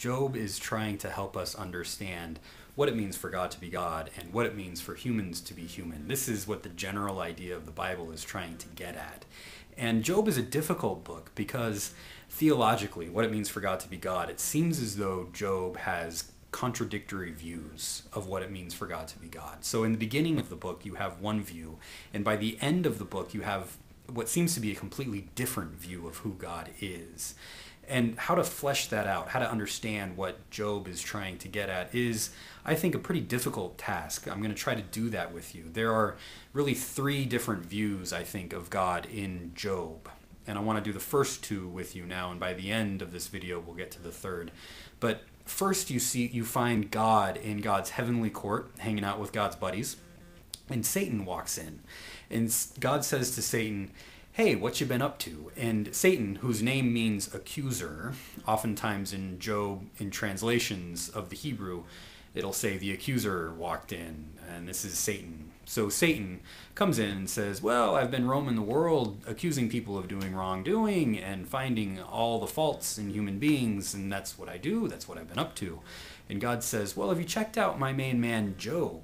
Job is trying to help us understand what it means for God to be God and what it means for humans to be human. This is what the general idea of the Bible is trying to get at. And Job is a difficult book because theologically, what it means for God to be God, it seems as though Job has contradictory views of what it means for God to be God. So in the beginning of the book, you have one view, and by the end of the book, you have what seems to be a completely different view of who God is. And how to flesh that out, how to understand what Job is trying to get at is, I think, a pretty difficult task. I'm going to try to do that with you. There are really three different views, I think, of God in Job. And I want to do the first two with you now, and by the end of this video, we'll get to the third. But first, you find God in God's heavenly court, hanging out with God's buddies, and Satan walks in. And God says to Satan, "Hey, what you been up to?" And Satan, whose name means accuser, oftentimes in Job, in translations of the Hebrew, it'll say the accuser walked in, and this is Satan. So Satan comes in and says, "Well, I've been roaming the world accusing people of doing wrongdoing and finding all the faults in human beings, and that's what I do, that's what I've been up to." And God says, "Well, have you checked out my main man Job?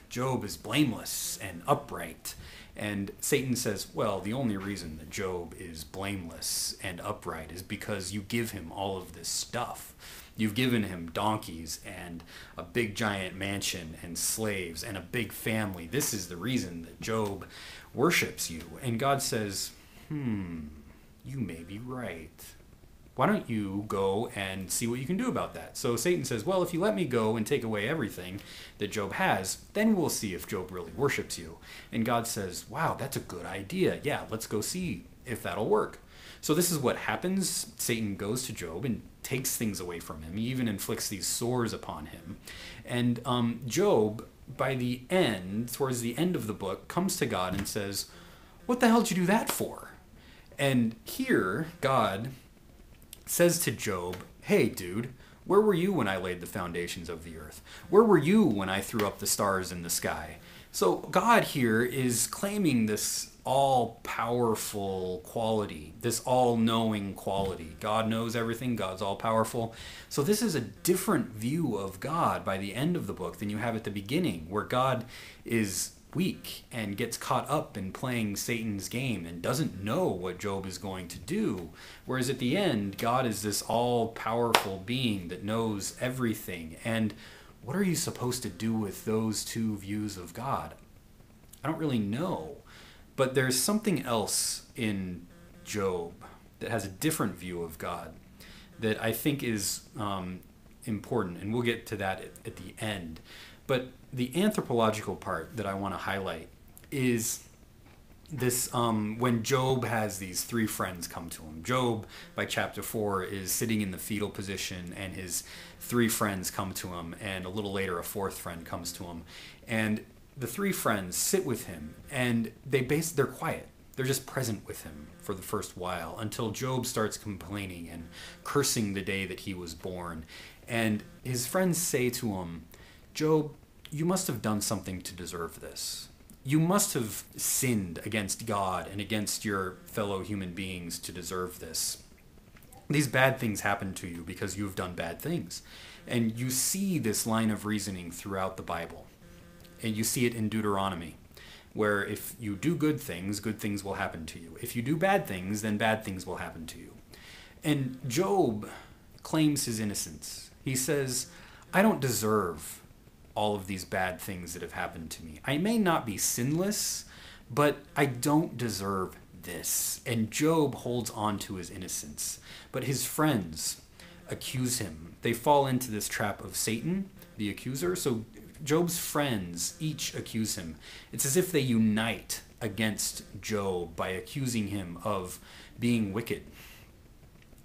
Job is blameless and upright." And Satan says, "Well, the only reason that Job is blameless and upright is because you give him all of this stuff. You've given him donkeys and a big giant mansion and slaves and a big family. This is the reason that Job worships you." And God says, "You may be right. Why don't you go and see what you can do about that?" So Satan says, "Well, if you let me go and take away everything that Job has, then we'll see if Job really worships you." And God says, "Wow, that's a good idea. Yeah, let's go see if that'll work." So this is what happens. Satan goes to Job and takes things away from him. He even inflicts these sores upon him. And Job, by the end, towards the end of the book, comes to God and says, "What the hell did you do that for?" And here, God says to Job, "Hey, dude, where were you when I laid the foundations of the earth? Where were you when I threw up the stars in the sky?" So God here is claiming this all-powerful quality, this all-knowing quality. God knows everything. God's all-powerful. So this is a different view of God by the end of the book than you have at the beginning, where God is weak and gets caught up in playing Satan's game and doesn't know what Job is going to do. Whereas at the end, God is this all-powerful being that knows everything. And what are you supposed to do with those two views of God? I don't really know. But there's something else in Job that has a different view of God that I think is important, and we'll get to that at the end. But the anthropological part that I want to highlight is this, when Job has these three friends come to him. Job, by chapter 4, is sitting in the fetal position, and his three friends come to him, and a little later a fourth friend comes to him. And the three friends sit with him, and they're quiet. They're just present with him for the first while until Job starts complaining and cursing the day that he was born. And his friends say to him, "Job, you must have done something to deserve this. You must have sinned against God and against your fellow human beings to deserve this. These bad things happen to you because you've done bad things." And you see this line of reasoning throughout the Bible. And you see it in Deuteronomy, where if you do good things will happen to you. If you do bad things, then bad things will happen to you. And Job claims his innocence. He says, "I don't deserve all of these bad things that have happened to me. I may not be sinless, but I don't deserve this." And Job holds on to his innocence. But his friends accuse him. They fall into this trap of Satan, the accuser. So Job's friends each accuse him. It's as if they unite against Job by accusing him of being wicked.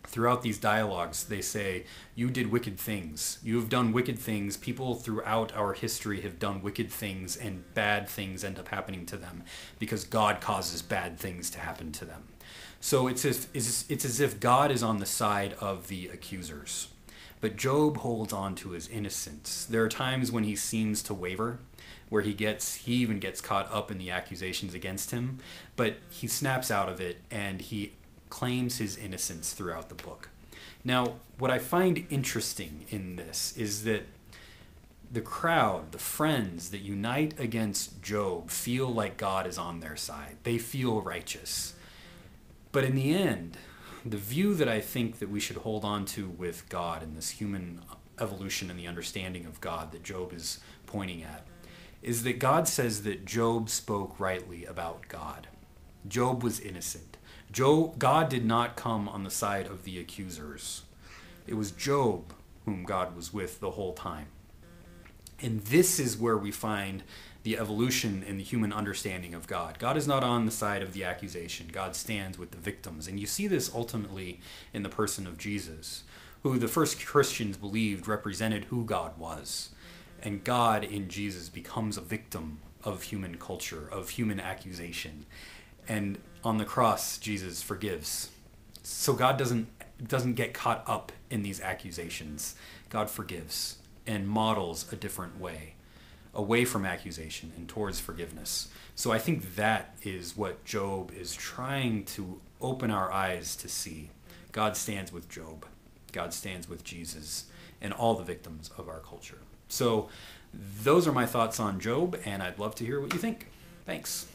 Throughout these dialogues, they say, "You did wicked things. You have done wicked things. People throughout our history have done wicked things, and bad things end up happening to them because God causes bad things to happen to them." So it's as if God is on the side of the accusers. But Job holds on to his innocence. There are times when he seems to waver, where he even gets caught up in the accusations against him, but he snaps out of it and he claims his innocence throughout the book. Now, what I find interesting in this is that the crowd, the friends that unite against Job, feel like God is on their side. They feel righteous. But in the end, the view that I think that we should hold on to with God and this human evolution and the understanding of God that Job is pointing at is that God says that Job spoke rightly about God. Job was innocent. God did not come on the side of the accusers. It was Job whom God was with the whole time. And this is where we find the evolution in the human understanding of God. God is not on the side of the accusation. God stands with the victims. And you see this ultimately in the person of Jesus, who the first Christians believed represented who God was. And God in Jesus becomes a victim of human culture, of human accusation. And on the cross, Jesus forgives. So God doesn't get caught up in these accusations. God forgives and models a different way, away from accusation and towards forgiveness. So I think that is what Job is trying to open our eyes to see. God stands with Job. God stands with Jesus and all the victims of our culture. So those are my thoughts on Job, and I'd love to hear what you think. Thanks.